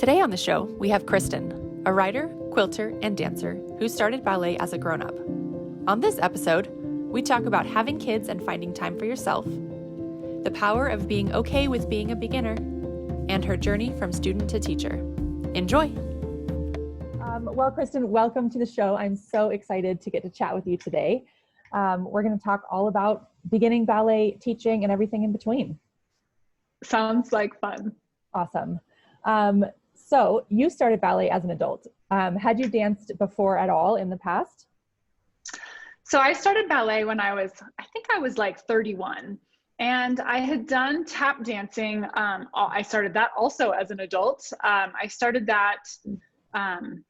Today on the show, we have Kristen, a writer, quilter, and dancer who started ballet as a grown-up. On this episode, we talk about having kids and finding time for yourself, the power of being okay with being a beginner, and her journey from student to teacher. Enjoy! Well, Kristen, welcome to the show. I'm so excited to get to chat with you today. We're going to talk all about beginning ballet, teaching, and everything in between. Sounds like fun. Awesome. So you started ballet as an adult. Had you danced before at all in the past? So I started ballet when I think I was like 31. And I had done tap dancing. I started that also as an adult. I started that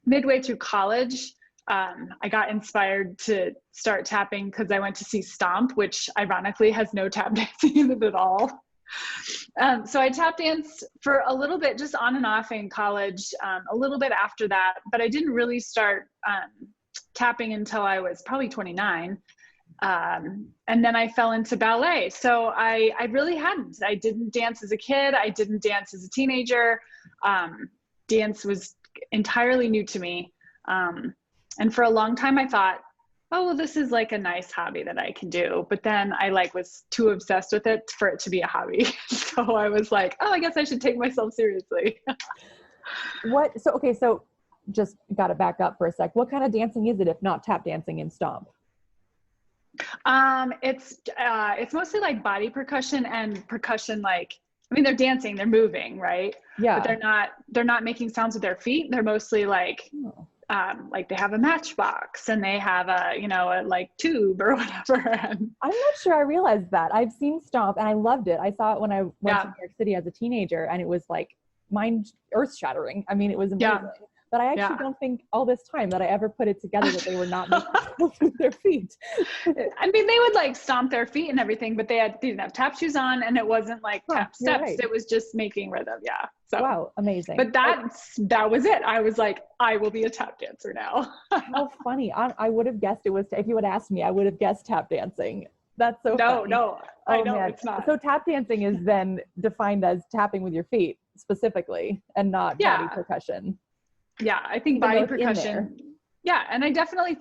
midway through college. I got inspired to start tapping because I went to see Stomp, which ironically has no tap dancing in it at all. So I tap danced for a little bit, just on and off in college, a little bit after that, but I didn't really start tapping until I was probably 29. And then I fell into ballet. So I really hadn't. I didn't dance as a kid. I didn't dance as a teenager. Dance was entirely new to me. And for a long time I thought, oh, well, this is like a nice hobby that I can do. But then I was too obsessed with it for it to be a hobby. So I was like, oh, I guess I should take myself seriously. So just got to back up for a sec. What kind of dancing is it if not tap dancing and Stomp? It's mostly like body percussion and percussion. They're dancing, they're moving, right? Yeah. But they're not making sounds with their feet. They're mostly like they have a matchbox and they have a tube or whatever. And I'm not sure I realized that. I've seen Stomp and I loved it. I saw it when I went to New York City as a teenager and it was like earth shattering. I mean, it was amazing. Yeah. But I actually don't think all this time that I ever put it together that they were not making sounds with their feet. I mean, they would stomp their feet and everything, but they didn't have tap shoes on and it wasn't tap steps. Right. It was just making rhythm. Yeah. So, wow. Amazing. But that was it. I was like, I will be a tap dancer now. How funny. I would have guessed it was, if you had asked me, I would have guessed tap dancing. That's so funny. No, I know man. It's not. So tap dancing is then defined as tapping with your feet specifically and not body percussion. Yeah, I think body percussion. Yeah, and I definitely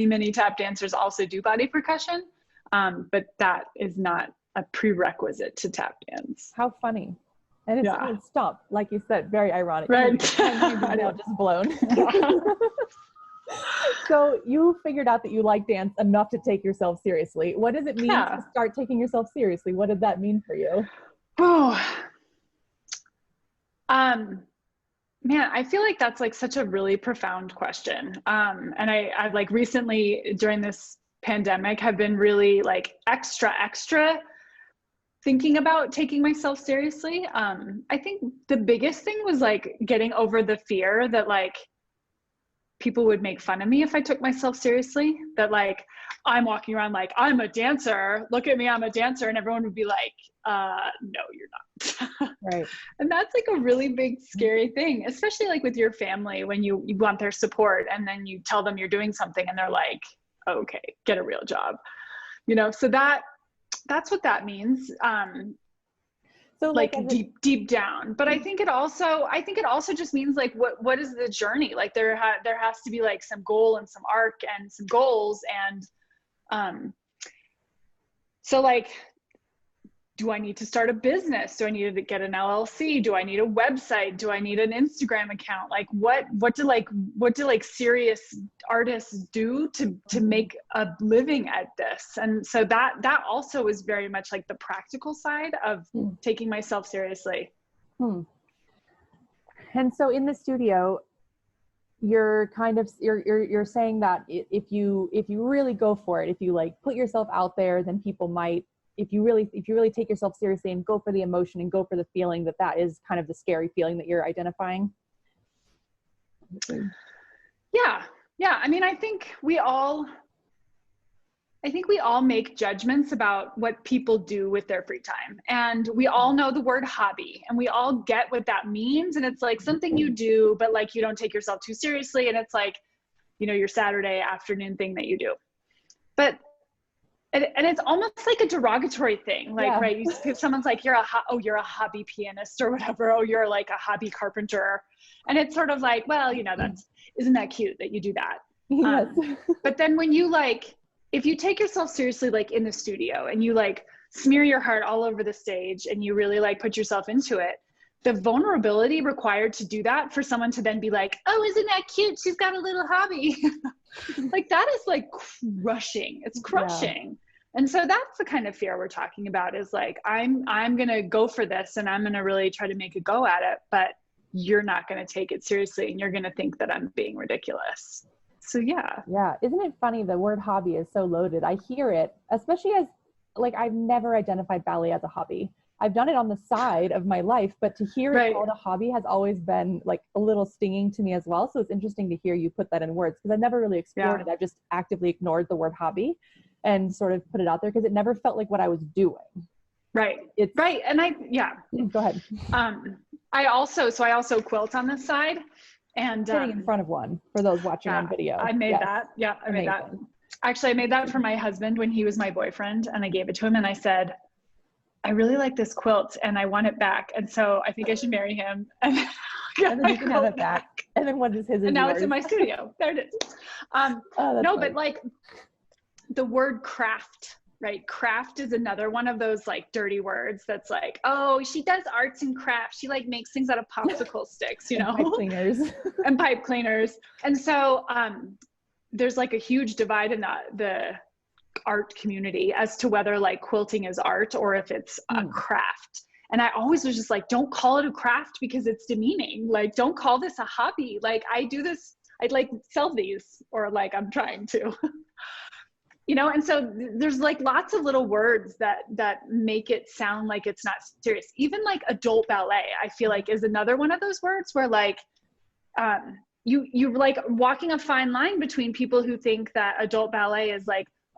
many tap dancers also do body percussion, but that is not a prerequisite to tap dance. How funny. And it's Stomp, like you said, very ironic. Right. My mind is now just blown. So you figured out that you like dance enough to take yourself seriously. What does it mean to start taking yourself seriously? What did that mean for you? Man, I feel like that's such a really profound question. And I recently during this pandemic have been really extra thinking about taking myself seriously. I think the biggest thing was getting over the fear that people would make fun of me if I took myself seriously, that I'm walking around I'm a dancer, look at me, I'm a dancer. And everyone would be like, no, you're not. Right. And that's a really big, scary thing, especially with your family, when you want their support and then you tell them you're doing something and they're like, okay, get a real job. So that's what that means. So deep down, but I think it also just means what is the journey? There has to be some goal and some arc and some goals. And, so do I need to start a business? Do I need to get an LLC? Do I need a website? Do I need an Instagram account? What do serious artists do to make a living at this? And so that also is very much the practical side of taking myself seriously. And so in the studio, you're you're saying that if you really go for it, if you put yourself out there, then people might, if you really take yourself seriously and go for the emotion and go for the feeling, that is kind of the scary feeling that you're identifying. Yeah. I mean, I think we all make judgments about what people do with their free time. And we all know the word hobby and we all get what that means. And it's something you do, but you don't take yourself too seriously. And it's your Saturday afternoon thing that you do. But and it's almost like a derogatory thing. Like, Yeah. right. If someone's like, you're a hobby pianist or whatever. Oh, you're like a hobby carpenter. And it's sort of like, well, isn't that cute that you do that? Yes. But then when you if you take yourself seriously, like in the studio and you smear your heart all over the stage and you really put yourself into it, the vulnerability required to do that for someone to then be like, oh, isn't that cute? She's got a little hobby. That is crushing. It's crushing. Yeah. And so that's the kind of fear we're talking about is I'm going to go for this and I'm going to really try to make a go at it, but you're not going to take it seriously and you're going to think that I'm being ridiculous. So yeah. Yeah. Isn't it funny? The word hobby is so loaded. I hear it, especially as I've never identified ballet as a hobby. I've done it on the side of my life, but to hear it called a hobby has always been a little stinging to me as well. So it's interesting to hear you put that in words because I've never really explored it. I've just actively ignored the word hobby and sort of put it out there because it never felt like what I was doing. Right. And Go ahead. I also quilt on this side and sitting in front of one for those watching on video. I made that. Yeah, I made that. Actually, I made that for my husband when he was my boyfriend and I gave it to him and I said, I really like this quilt and I want it back. And so I think I should marry him. And then you can have it back. And then what is his? And now it's in my studio. There it is. No, funny. But the word craft, right? Craft is another one of those dirty words that's oh, she does arts and crafts. She makes things out of popsicle sticks, Pipe cleaners. And pipe cleaners. And so there's a huge divide in the art community as to whether quilting is art or if it's a craft. And I always was just don't call it a craft because it's demeaning. Don't call this a hobby. I do this, I'd sell these or I'm trying to, and so there's lots of little words that make it sound like it's not serious. Even adult ballet, I feel is another one of those words where you're walking a fine line between people who think that adult ballet is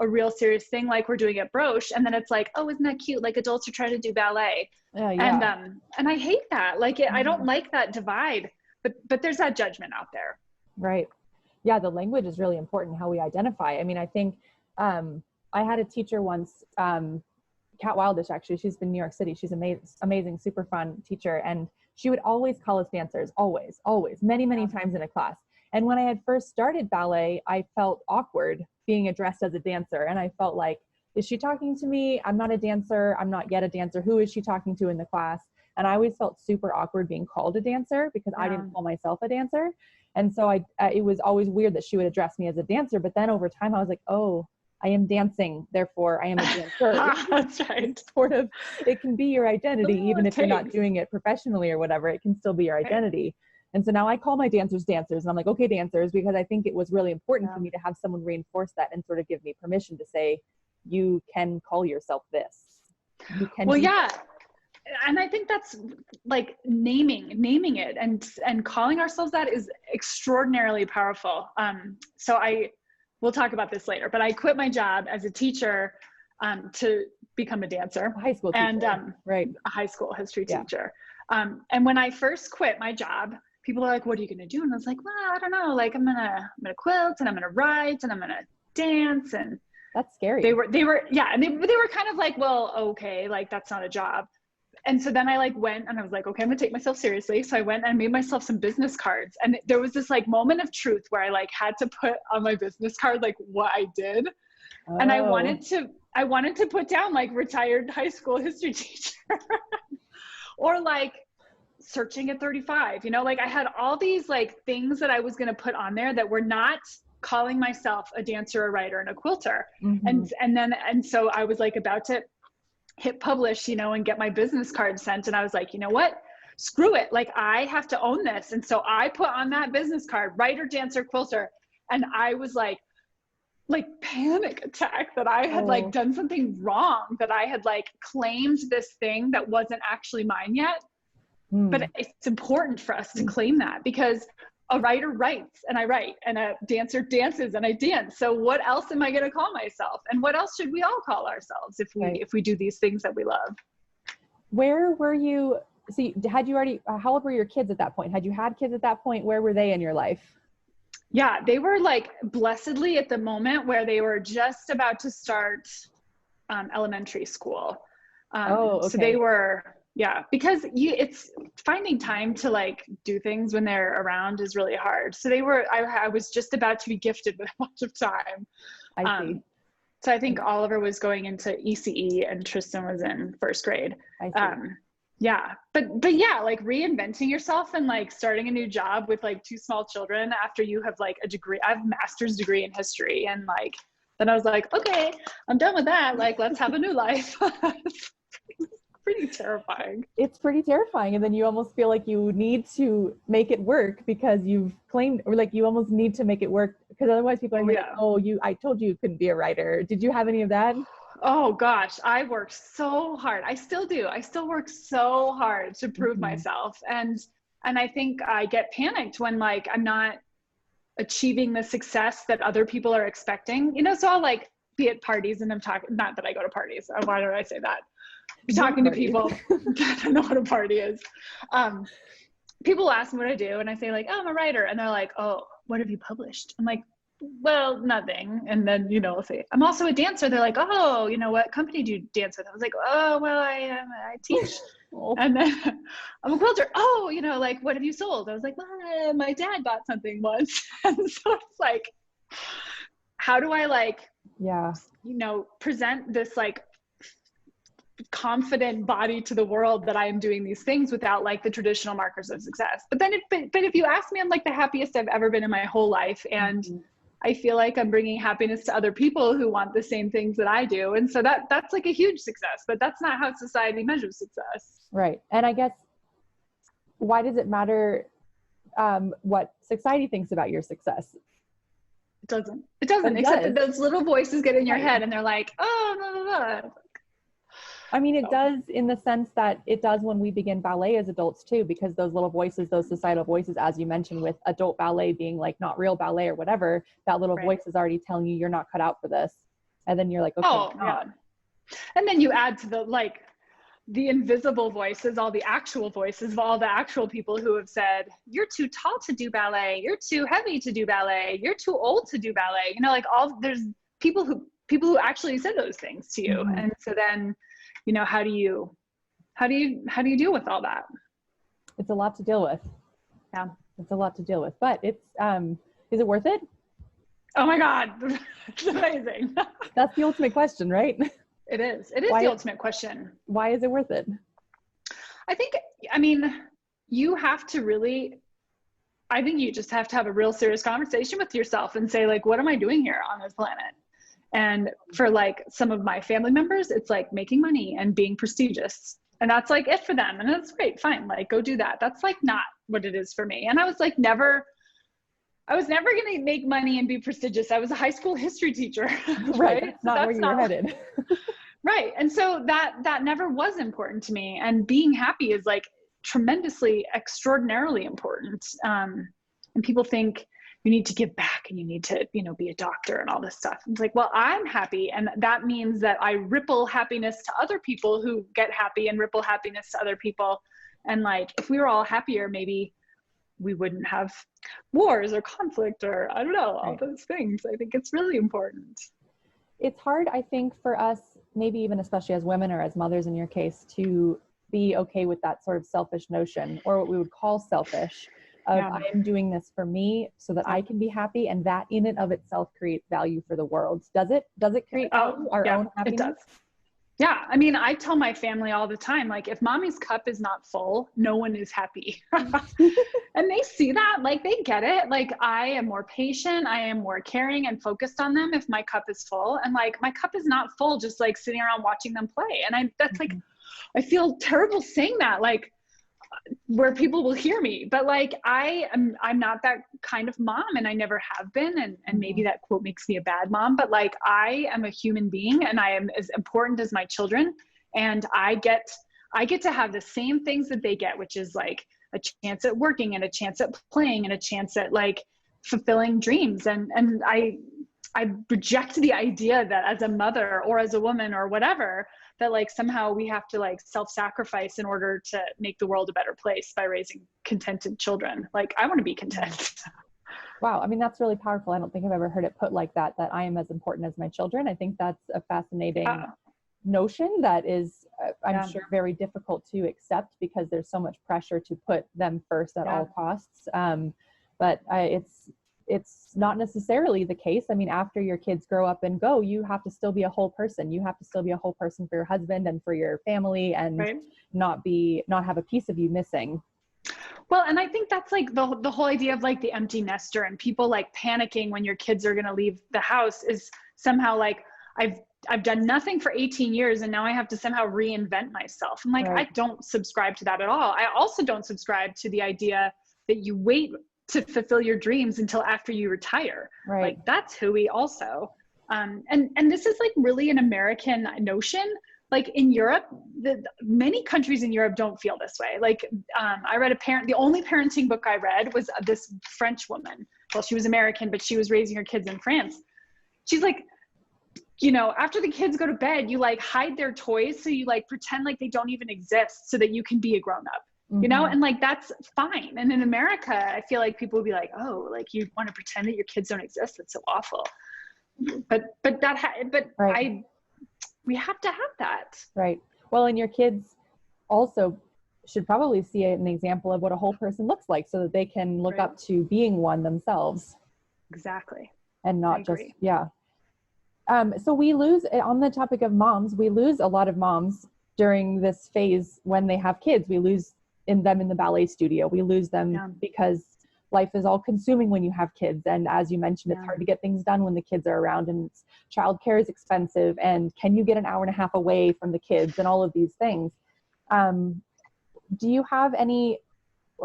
a real serious thing we're doing at Broche, and then it's oh, isn't that cute, adults are trying to do ballet. Yeah. And I hate that I don't like that divide, but there's that judgment out there. Right. Yeah, the language is really important, how we identify. I mean, I think I had a teacher once, Kat Wildish, actually, she's in New York City. She's amazing, super fun teacher, and she would always call us dancers, always, many times in a class. And when I had first started ballet, I felt awkward being addressed as a dancer. And I felt is she talking to me? I'm not a dancer. I'm not yet a dancer. Who is she talking to in the class? And I always felt super awkward being called a dancer because I didn't call myself a dancer. And so it was always weird that she would address me as a dancer. But then over time, I was oh, I am dancing. Therefore, I am a dancer. That's right. It can be your identity, even if you're not doing it professionally or whatever, it can still be your identity. Right. And so now I call my dancers. And I'm okay, dancers, because I think it was really important for me to have someone reinforce that and sort of give me permission to say, you can call yourself this. You can. Well, yeah. And I think that's naming it and calling ourselves that is extraordinarily powerful. So we'll talk about this later, but I quit my job as a teacher to become a dancer. A high school teacher. And a high school history teacher. And when I first quit my job, people are what are you going to do? And I was well, I don't know. I'm going to quilt and I'm going to write and I'm going to dance. And that's scary. They were, and they were kind of well, okay, that's not a job. And so then I went and I was okay, I'm gonna take myself seriously. So I went and I made myself some business cards. And there was this moment of truth where I had to put on my business card, what I did. Oh. And I wanted to put down retired high school history teacher or searching at 35, I had all these things that I was going to put on there that were not calling myself a dancer, a writer, and a quilter. Mm-hmm. And so I was about to hit publish, and get my business card sent. And I was you know what, screw it. I have to own this. And so I put on that business card, writer, dancer, quilter. And I was panic attack that I had done something wrong, that I had claimed this thing that wasn't actually mine yet. But it's important for us to claim that because a writer writes and I write and a dancer dances and I dance. So what else am I going to call myself? And what else should we all call ourselves if we do these things that we love? Where were you? So had you already, how old were your kids at that point? Had you had kids at that point? Where were they in your life? Yeah, they were blessedly at the moment where they were just about to start elementary school. Oh, So they okay. were, yeah, because it's finding time to like do things when they're around is really hard. So I was just about to be gifted with a bunch of time. I see. Um, so I think Oliver was going into ECE and Tristan was in first grade. I see. Yeah, but yeah, like reinventing yourself and like starting a new job with like two small children after you have like a degree. I have a master's degree in history, and like then I was like, okay, I'm done with that. Like, let's have a new life. Pretty terrifying. It's pretty terrifying. And then you almost feel like you need to make it work because you've claimed, or like you almost need to make it work because otherwise people are like, oh, I told you couldn't be a writer. Did you have any of that? Oh gosh, I worked so hard. I still do. I still work so hard to prove myself. And I think I get panicked when like I'm not achieving the success that other people are expecting. You know, so I'll like be at parties and I'm talking, not that I go to parties. Why did I say that? Talking to people that don't know what a party is. People ask me what I do and I say like, oh, I'm a writer. And they're like, oh, what have you published? I'm like, well, nothing. And then, you know, I'll say, I'm also a dancer. They're like, oh, you know, what company do you dance with? I was like, oh, well, I teach. And then I'm a quilter. Oh, you know, like, what have you sold? I was like, well, my dad bought something once. And so it's like, how do I like, you know, present this like confident body to the world that I am doing these things without like the traditional markers of success. But then if you ask me, I'm like the happiest I've ever been in my whole life. And I feel like I'm bringing happiness to other people who want the same things that I do. And so that's like a huge success, but that's not how society measures success. Right. And I guess, why does it matter what society thinks about your success? It doesn't, except that those little voices get in your head and they're like, oh, blah, blah, blah. I mean, it does in the sense that it does when we begin ballet as adults too, because those little voices, those societal voices, as you mentioned, with adult ballet being like not real ballet or whatever, that little voice is already telling you you're not cut out for this. And then you're like, okay. Oh, yeah. And then you add to the, like, the invisible voices, all the actual voices of all the actual people who have said, you're too tall to do ballet. You're too heavy to do ballet. You're too old to do ballet. You know, like there's people who actually said those things to you. And so then, you know, how do you deal with all that? It's a lot to deal with. Yeah. It's a lot to deal with, but it's, is it worth it? Oh my God. It's amazing. That's the ultimate question, right? It is the ultimate question. Why is it worth it? I mean, you have to really, I think you just have to have a real serious conversation with yourself and say like, what am I doing here on this planet? And for like some of my family members, it's like making money and being prestigious. And that's like it for them. And that's great, fine, like go do that. That's like not what it is for me. And I was never going to make money and be prestigious. I was a high school history teacher. Right. That's not where you were headed. Right. And so that never was important to me. And being happy is like tremendously, extraordinarily important. And people think you need to give back and you need to, you know, be a doctor and all this stuff. It's like, well, I'm happy. And that means that I ripple happiness to other people who get happy and ripple happiness to other people. And like, if we were all happier, maybe we wouldn't have wars or conflict or I don't know, all those things. I think it's really important. It's hard, I think, for us, maybe even especially as women or as mothers in your case, to be okay with that sort of selfish notion, or what we would call selfish, of I am doing this for me so that I can be happy, and that in and of itself creates value for the world. Does it create value, our own happiness? It does. Yeah. I mean, I tell my family all the time, like if mommy's cup is not full, no one is happy. And they see that, like they get it. Like I am more patient. I am more caring and focused on them if my cup is full, and like my cup is not full, just like sitting around watching them play. And that's like, I feel terrible saying that, like where people will hear me, but like I'm not that kind of mom, and I never have been. And maybe that quote makes me a bad mom, but like I am a human being and I am as important as my children. And I get to have the same things that they get, which is like a chance at working and a chance at playing and a chance at like fulfilling dreams. And I reject the idea that as a mother or as a woman or whatever, that like somehow we have to like self-sacrifice in order to make the world a better place by raising contented children. Like I want to be content. Wow. I mean, that's really powerful. I don't think I've ever heard it put like that I am as important as my children. I think that's a fascinating notion that is, I'm sure, very difficult to accept because there's so much pressure to put them first at all costs. But it's not necessarily the case. I mean, after your kids grow up and go, you have to still be a whole person. You have to still be a whole person for your husband and for your family, and not have a piece of you missing. Well, and I think that's like the whole idea of like the empty nester, and people like panicking when your kids are going to leave the house is somehow like, I've done nothing for 18 years and now I have to somehow reinvent myself. I'm like, I don't subscribe to that at all. I also don't subscribe to the idea that you wait to fulfill your dreams until after you retire. Like that's hooey also. And this is like really an American notion. Like in Europe, many countries in Europe don't feel this way. Like I read the only parenting book I read was this French woman. Well, she was American, but she was raising her kids in France. She's like, you know, after the kids go to bed, you like hide their toys. So you like pretend like they don't even exist so that you can be a grown up, you know? And like, that's fine. And in America, I feel like people would be like, oh, like you want to pretend that your kids don't exist. That's so awful. But we have to have that. Right. Well, and your kids also should probably see an example of what a whole person looks like so that they can look up to being one themselves. Exactly. And not just, so we lose, on the topic of moms, we lose a lot of moms during this phase when they have kids. We lose them in the ballet studio. We lose them because life is all consuming when you have kids. And as you mentioned, it's hard to get things done when the kids are around, and childcare is expensive. And can you get an hour and a half away from the kids and all of these things? Do you have any,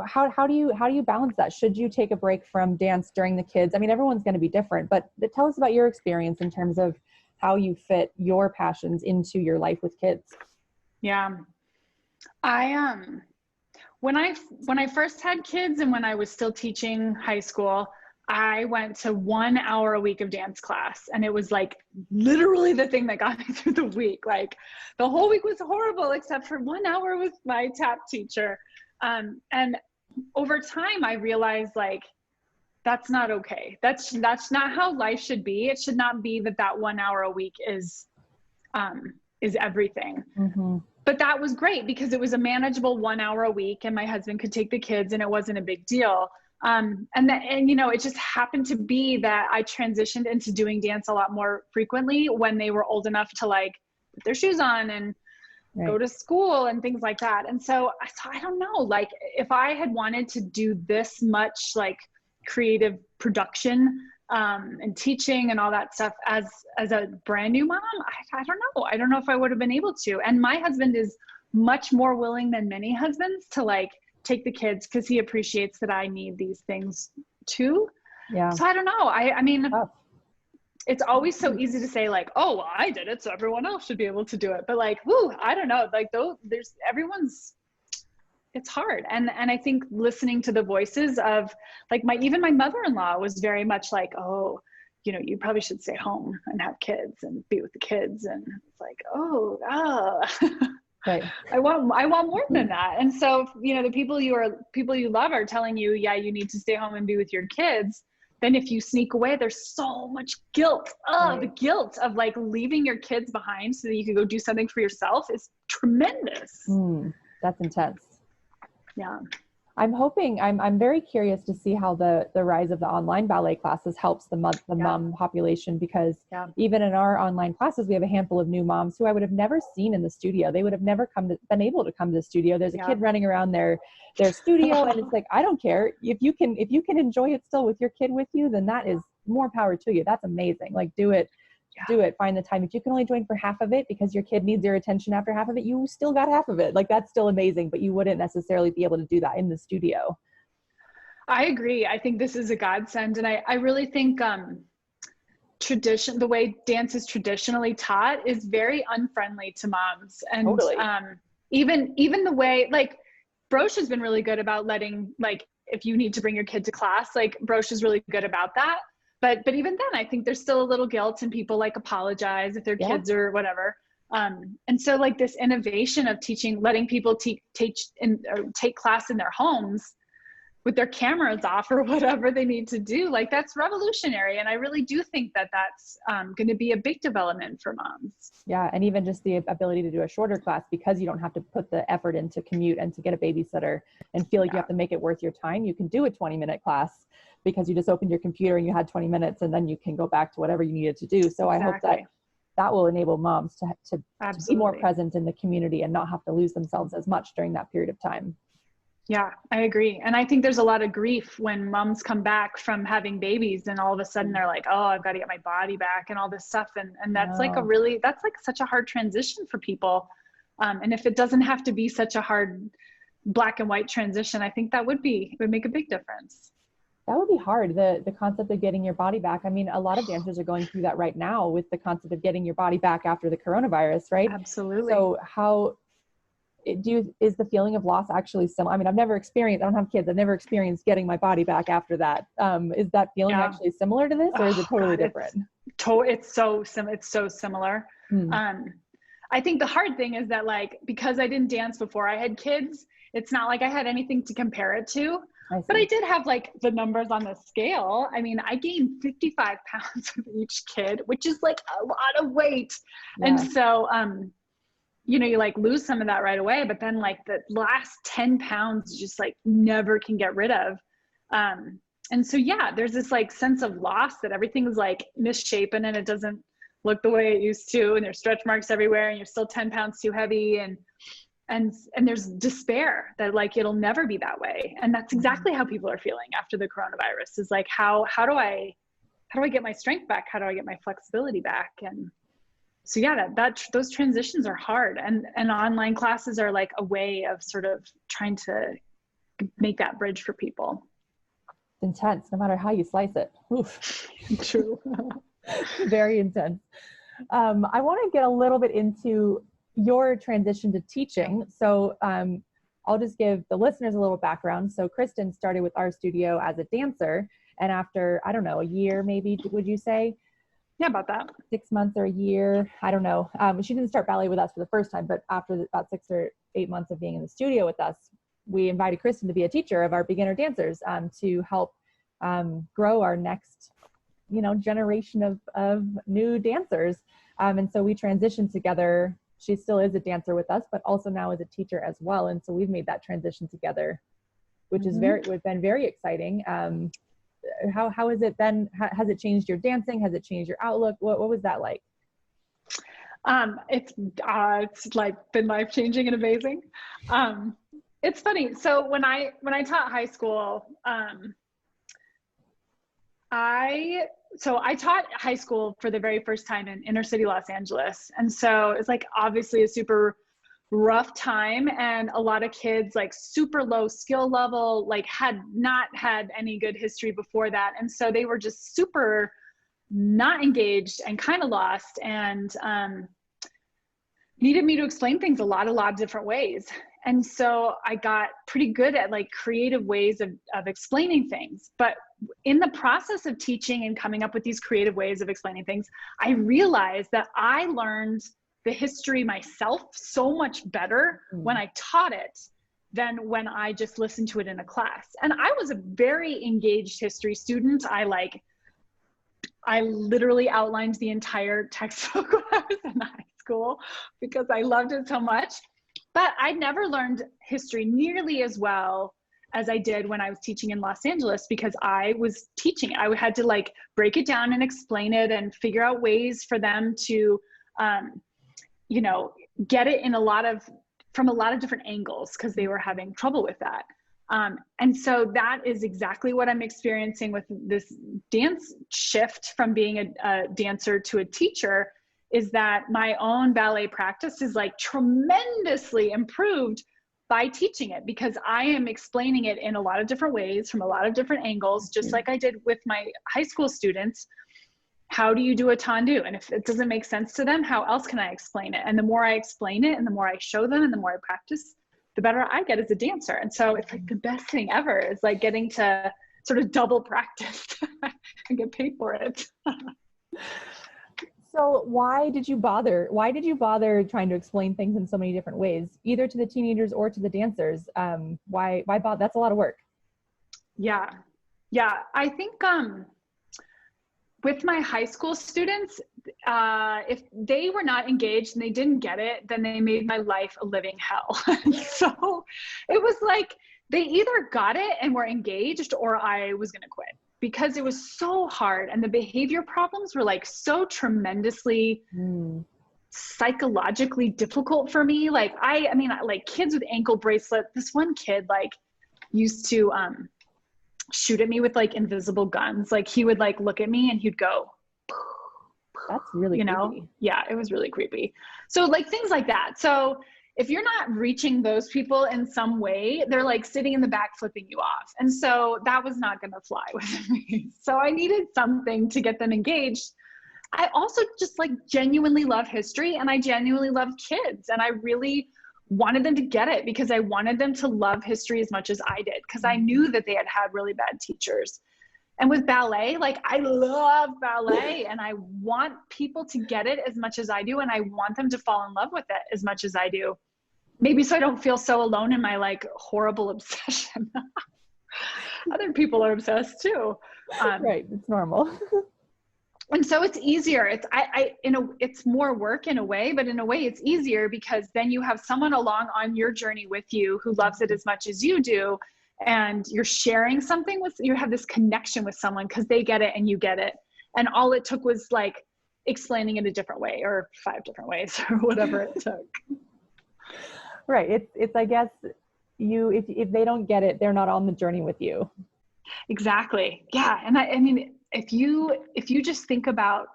how do you balance that? Should you take a break from dance during the kids? I mean, everyone's going to be different, but tell us about your experience in terms of how you fit your passions into your life with kids. Yeah. When I first had kids and when I was still teaching high school, I went to 1 hour a week of dance class, and it was like literally the thing that got me through the week. Like the whole week was horrible except for 1 hour with my tap teacher. And over time I realized like, that's not okay. That's not how life should be. It should not be that 1 hour a week is everything. But that was great because it was a manageable 1 hour a week, and my husband could take the kids and it wasn't a big deal. And you know, it just happened to be that I transitioned into doing dance a lot more frequently when they were old enough to like put their shoes on and go to school and things like that. And so I don't know, like if I had wanted to do this much like creative production and teaching and all that stuff as a brand new mom, I don't know. I don't know if I would have been able to. And my husband is much more willing than many husbands to like take the kids because he appreciates that I need these things too. Yeah. So I don't know. I mean, it's always so easy to say like, oh, well, I did it, so everyone else should be able to do it. But like, whoo, I don't know. Like it's hard. And I think listening to the voices of like even my mother-in-law was very much like, oh, you know, you probably should stay home and have kids and be with the kids. And it's like, right. I want more than that. And so, you know, the people you love are telling you, yeah, you need to stay home and be with your kids. Then if you sneak away, there's so much guilt. The guilt of like leaving your kids behind so that you can go do something for yourself is tremendous. That's intense. Yeah. I'm very curious to see how the rise of the online ballet classes helps the mom population, because even in our online classes, we have a handful of new moms who I would have never seen in the studio. They would have never been able to come to the studio. There's a kid running around their studio and it's like, I don't care. If you can enjoy it still with your kid with you, then that is more power to you. That's amazing. Like do it. Find the time. If you can only join for half of it because your kid needs your attention after half of it, you still got half of it. Like that's still amazing, but you wouldn't necessarily be able to do that in the studio. I agree. I think this is a godsend. And I really think the way dance is traditionally taught is very unfriendly to moms. And totally. Even the way, like Broche has been really good about letting, like, if you need to bring your kid to class, like Broche is really good about that. But even then, I think there's still a little guilt and people like apologize if their kids or whatever. And so like this innovation of teaching, letting people take class in their homes, with their cameras off or whatever they need to do. Like, that's revolutionary. And I really do think that that's going to be a big development for moms. Yeah. And even just the ability to do a shorter class, because you don't have to put the effort into commute and to get a babysitter and feel like you have to make it worth your time. You can do a 20-minute class because you just opened your computer and you had 20 minutes and then you can go back to whatever you needed to do. So I hope that that will enable moms to be more present in the community and not have to lose themselves as much during that period of time. Yeah, I agree. And I think there's a lot of grief when moms come back from having babies and all of a sudden they're like, oh, I've got to get my body back and all this stuff. And that's like that's like such a hard transition for people. And if it doesn't have to be such a hard black and white transition, I think it would make a big difference. That would be hard. The concept of getting your body back. I mean, a lot of dancers are going through that right now with the concept of getting your body back after the coronavirus, right? Absolutely. So is the feeling of loss actually similar? I mean, I don't have kids. I've never experienced getting my body back after that. Is that feeling actually similar to this, or is it totally different? It's so similar. I think the hard thing is that, like, because I didn't dance before I had kids, it's not like I had anything to compare it to. But I did have like the numbers on the scale. I mean, I gained 55 pounds with each kid, which is like a lot of weight. Yeah. And so, you like lose some of that right away, but then like the last 10 pounds just like never can get rid of. And so, yeah, there's this like sense of loss that everything's like misshapen and it doesn't look the way it used to. And there's stretch marks everywhere and you're still 10 pounds too heavy. And there's despair that like, it'll never be that way. And that's exactly how people are feeling after the coronavirus, is like, how do I get my strength back? How do I get my flexibility back? And so, yeah, those transitions are hard. And online classes are like a way of sort of trying to make that bridge for people. Intense, no matter how you slice it. Oof. True. Very intense. I want to get a little bit into your transition to teaching. So I'll just give the listeners a little background. So Kristen started with our studio as a dancer, and after, I don't know, a year maybe, would you say? Yeah, about that. 6 months or a year, I don't know. She didn't start ballet with us for the first time, but after about 6 or 8 months of being in the studio with us, we invited Kristen to be a teacher of our beginner dancers to help grow our next, generation of new dancers. And so we transitioned together. She still is a dancer with us, but also now is a teacher as well. And so we've made that transition together, which is been very exciting. How has it been? Has it changed your dancing? Has it changed your outlook? What was that like? It's like been life-changing and amazing. It's funny. So when I taught high school, I taught high school for the very first time in inner city Los Angeles. And so it's like obviously a super rough time, and a lot of kids like super low skill level, like had not had any good history before that. And so they were just super not engaged and kind of lost, and needed me to explain things a lot of different ways. And so I got pretty good at like creative ways of explaining things. But in the process of teaching and coming up with these creative ways of explaining things, I realized that I learned the history myself so much better when I taught it than when I just listened to it in a class. And I was a very engaged history student. I literally outlined the entire textbook when I was in high school because I loved it so much. But I never learned history nearly as well as I did when I was teaching in Los Angeles, because I was teaching. I had to like break it down and explain it and figure out ways for them to, get it from a lot of different angles, because they were having trouble with that. And so that is exactly what I'm experiencing with this dance shift from being a dancer to a teacher, is that my own ballet practice is like tremendously improved by teaching it, because I am explaining it in a lot of different ways from a lot of different angles, just like I did with my high school students. How do you do a tendu? And if it doesn't make sense to them, how else can I explain it? And the more I explain it and the more I show them and the more I practice, the better I get as a dancer. And so it's like the best thing ever is like getting to sort of double practice and get paid for it. So why did you bother trying to explain things in so many different ways, either to the teenagers or to the dancers? Why bother? That's a lot of work. Yeah. Yeah. I think with my high school students, if they were not engaged and they didn't get it, then they made my life a living hell. So it was like they either got it and were engaged, or I was going to quit, because it was so hard. And the behavior problems were like so tremendously psychologically difficult for me. Like, I mean, like kids with ankle bracelets. This one kid like used to shoot at me with like invisible guns. Like he would like look at me and he'd go, that's really creepy. Yeah, it was really creepy. So like things like that. So if you're not reaching those people in some way, they're like sitting in the back flipping you off. And so that was not going to fly with me. So I needed something to get them engaged. I also just like genuinely love history, and I genuinely love kids. And I really wanted them to get it, because I wanted them to love history as much as I did, because I knew that they had had really bad teachers. And with ballet, like I love ballet and I want people to get it as much as I do. And I want them to fall in love with it as much as I do. Maybe so I don't feel so alone in my like horrible obsession. Other people are obsessed too. Right. It's normal. And so it's easier. It's more work in a way, but in a way it's easier, because then you have someone along on your journey with you who loves it as much as you do. And you're sharing something you have this connection with someone because they get it and you get it. And all it took was like explaining it a different way, or 5 different ways, or whatever it took. Right. It's, I guess if they don't get it, they're not on the journey with you. Exactly. Yeah. And I mean, if you just think about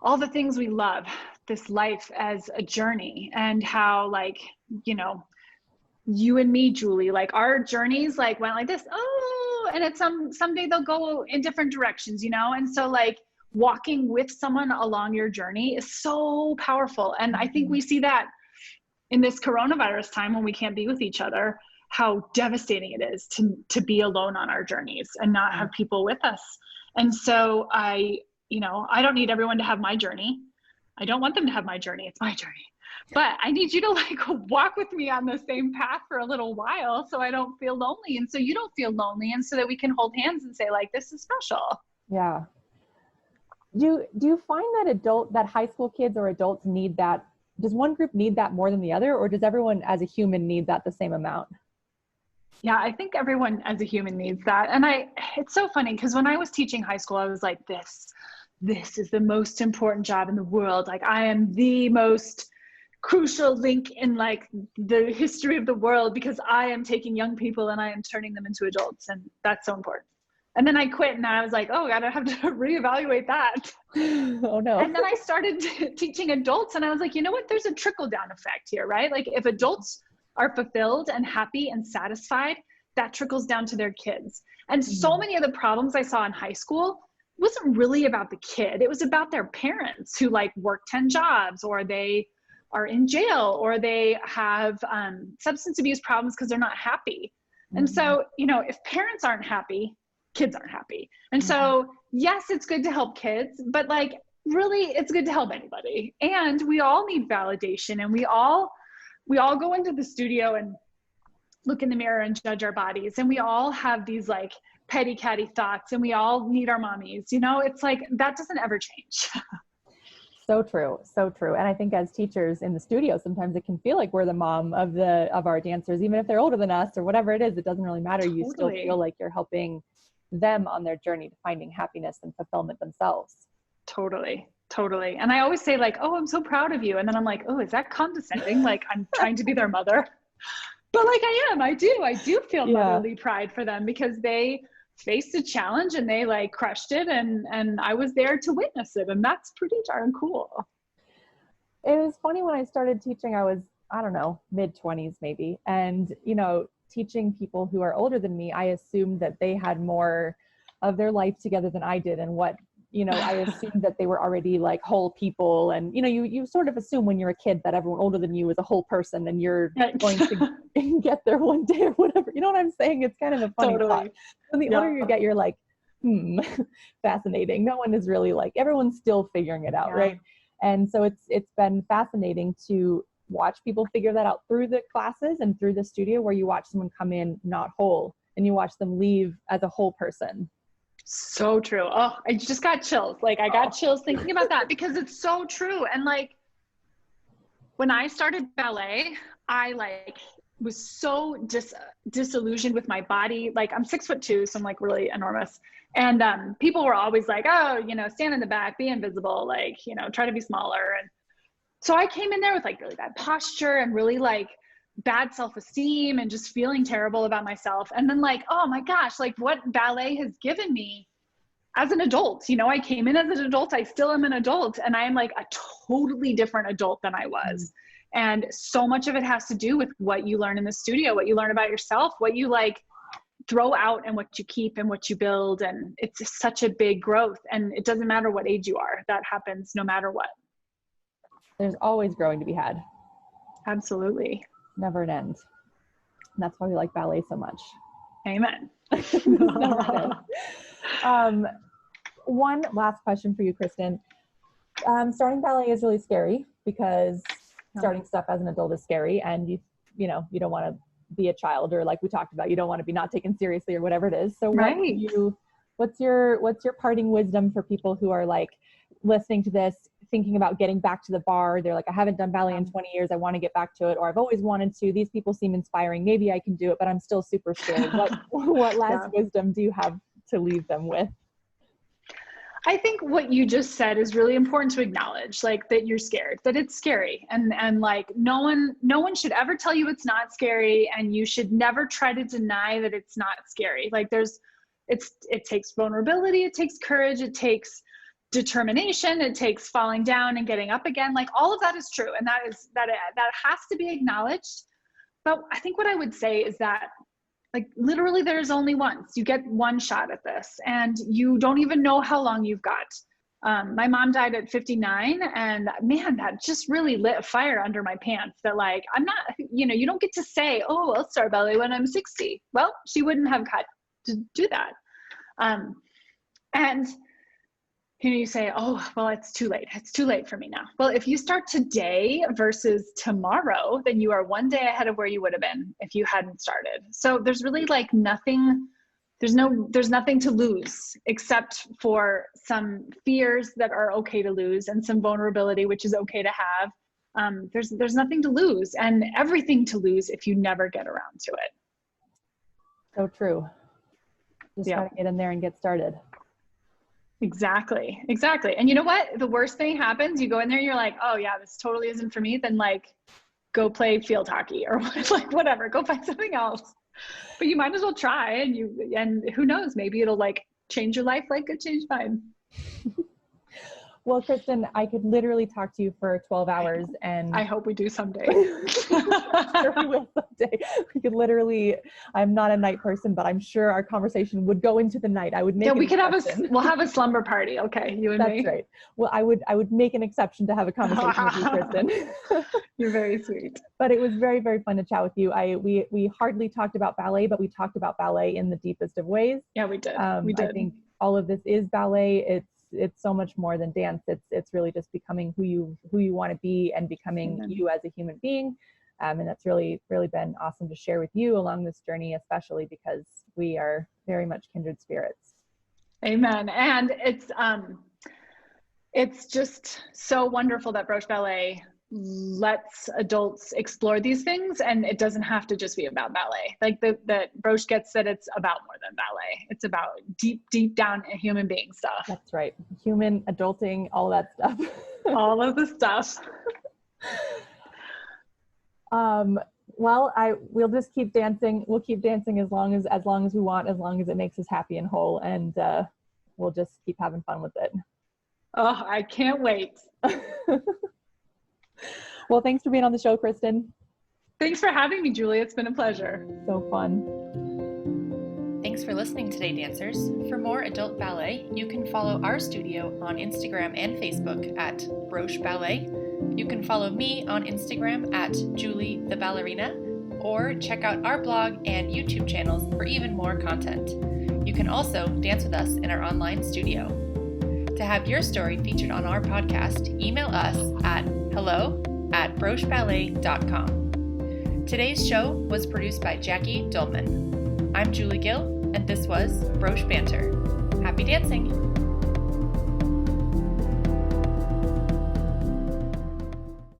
all the things we love, this life as a journey, and how like, you know, you and me, Julie, like our journeys like went like this. Oh, and it's someday they'll go in different directions, you know? And so like walking with someone along your journey is so powerful. And I think we see that in this coronavirus time when we can't be with each other, how devastating it is to be alone on our journeys and not have people with us. And so I don't need everyone to have my journey. I don't want them to have my journey. It's my journey. But I need you to like walk with me on the same path for a little while, so I don't feel lonely, and so you don't feel lonely, and so that we can hold hands and say like, this is special. Yeah. Do you find that high school kids or adults need that? Does one group need that more than the other, or does everyone as a human need that the same amount? Yeah, I think everyone as a human needs that. And it's so funny because when I was teaching high school, I was like, this is the most important job in the world. Like I am the most crucial link in like the history of the world, because I am taking young people and I am turning them into adults, and that's so important. And then I quit, and I was like, oh God, I have to reevaluate that. Oh no. And then I started teaching adults, and I was like, you know what? There's a trickle down effect here, right? Like if adults are fulfilled and happy and satisfied, that trickles down to their kids. And so many of the problems I saw in high school wasn't really about the kid. It was about their parents who like work 10 jobs, or they are in jail, or they have substance abuse problems because they're not happy. And so, you know, if parents aren't happy, kids aren't happy. And so, yes, it's good to help kids, but like really it's good to help anybody. And we all need validation, and we all go into the studio and look in the mirror and judge our bodies. And we all have these like petty catty thoughts, and we all need our mommies, you know, it's like, that doesn't ever change. So true. So true. And I think as teachers in the studio, sometimes it can feel like we're the mom of our dancers, even if they're older than us or whatever it is, it doesn't really matter. You still feel like you're helping them on their journey to finding happiness and fulfillment themselves. Totally. And I always say like, oh, I'm so proud of you. And then I'm like, oh, is that condescending? Like I'm trying to be their mother. But like I do feel motherly pride for them, because they faced a challenge and they like crushed it, and I was there to witness it, and that's pretty darn cool. It was funny when I started teaching, I was, I don't know, mid-20s maybe. And, you know, teaching people who are older than me, I assumed that they had more of their life together than I did. And what, you know, I assumed that they were already like whole people. And, you know, you sort of assume when you're a kid that everyone older than you is a whole person and you're going to get there one day or whatever. You know what I'm saying? It's kind of a funny thought. When the older you get, you're like, fascinating. No one is really like, everyone's still figuring it out, right? And so it's been fascinating to watch people figure that out through the classes and through the studio, where you watch someone come in not whole and you watch them leave as a whole person. So true. Oh, I just got chills. Like I got chills thinking about that because it's so true. And like when I started ballet, I like was so disillusioned with my body. Like I'm 6'2", so I'm like really enormous. And people were always like, oh, you know, stand in the back, be invisible, like, you know, try to be smaller. And so I came in there with like really bad posture and really like bad self-esteem and just feeling terrible about myself. And then like, oh my gosh, like what ballet has given me as an adult, you know, I came in as an adult, I still am an adult, and I am like a totally different adult than I was. And so much of it has to do with what you learn in the studio, what you learn about yourself, what you like throw out and what you keep and what you build. And it's just such a big growth. And it doesn't matter what age you are, that happens no matter what. There's always growing to be had. Absolutely. Never an end. That's why we like ballet so much. Amen. One last question for you, Kristen. Starting ballet is really scary because starting stuff as an adult is scary, and you know, you don't want to be a child, or like we talked about, you don't want to be not taken seriously or whatever it is. So what's your parting wisdom for people who are like listening to this, thinking about getting back to the bar? They're like, I haven't done ballet in 20 years. I want to get back to it. Or I've always wanted to. These people seem inspiring. Maybe I can do it, but I'm still super scared. What last wisdom do you have to leave them with? I think what you just said is really important to acknowledge, like that you're scared, that it's scary. And like no one should ever tell you it's not scary, and you should never try to deny that it's not scary. Like it takes vulnerability, it takes courage, it takes determination, it takes falling down and getting up again. Like all of that is true, and that has to be acknowledged. But I think what I would say is that like literally there's only once. You get one shot at this, and you don't even know how long you've got. My mom died at 59, and man, that just really lit a fire under my pants that like, I'm not, you know, you don't get to say, oh, I'll start ballet when I'm 60. Well, she wouldn't have got to do that. And you know, you say, oh, well, it's too late. It's too late for me now. Well, if you start today versus tomorrow, then you are one day ahead of where you would have been if you hadn't started. So there's really like nothing, there's nothing to lose except for some fears that are okay to lose, and some vulnerability, which is okay to have. There's nothing to lose, and everything to lose if you never get around to it. So true. Just gotta get in there and get started. Exactly. And you know what? The worst thing happens, you go in there, you're like, oh yeah, this totally isn't for me. Then like, go play field hockey or like whatever, go find something else. But you might as well try, and who knows, maybe it'll like change your life like it changed mine. Well, Kristen, I could literally talk to you for 12 hours, and I hope we do someday. Sure we will someday. We could literally, I'm not a night person, but I'm sure our conversation would go into the night. I would make we'll have a slumber party. Okay. You and me. That's right. Well, I would make an exception to have a conversation with you, Kristen. You're very sweet. But it was very, very fun to chat with you. We hardly talked about ballet, but we talked about ballet in the deepest of ways. Yeah, we did. I think all of this is ballet. It's so much more than dance. It's really just becoming who you want to be, and becoming you as a human being. And that's really, really been awesome to share with you along this journey, especially because we are very much kindred spirits. Amen. And it's just so wonderful that Broche Ballet lets adults explore these things, and it doesn't have to just be about ballet. Like that Broche gets that it's about more than ballet. It's about deep down human being stuff. That's right. Human, adulting, all that stuff. All of the stuff. Well, we'll just keep dancing. We'll keep dancing as long as we want, as long as it makes us happy and whole, and we'll just keep having fun with it. Oh, I can't wait. Well, thanks for being on the show, Kristen. Thanks for having me, Julie. It's been a pleasure. So fun. Thanks for listening today, dancers. For more adult ballet, you can follow our studio on Instagram and Facebook at Broche Ballet. You can follow me on Instagram at Julie the Ballerina, or check out our blog and YouTube channels for even more content. You can also dance with us in our online studio. To have your story featured on our podcast, email us at hello@brocheballet.com. Today's show was produced by Jackie Dolman. I'm Julie Gill, and this was Broche Banter. Happy dancing!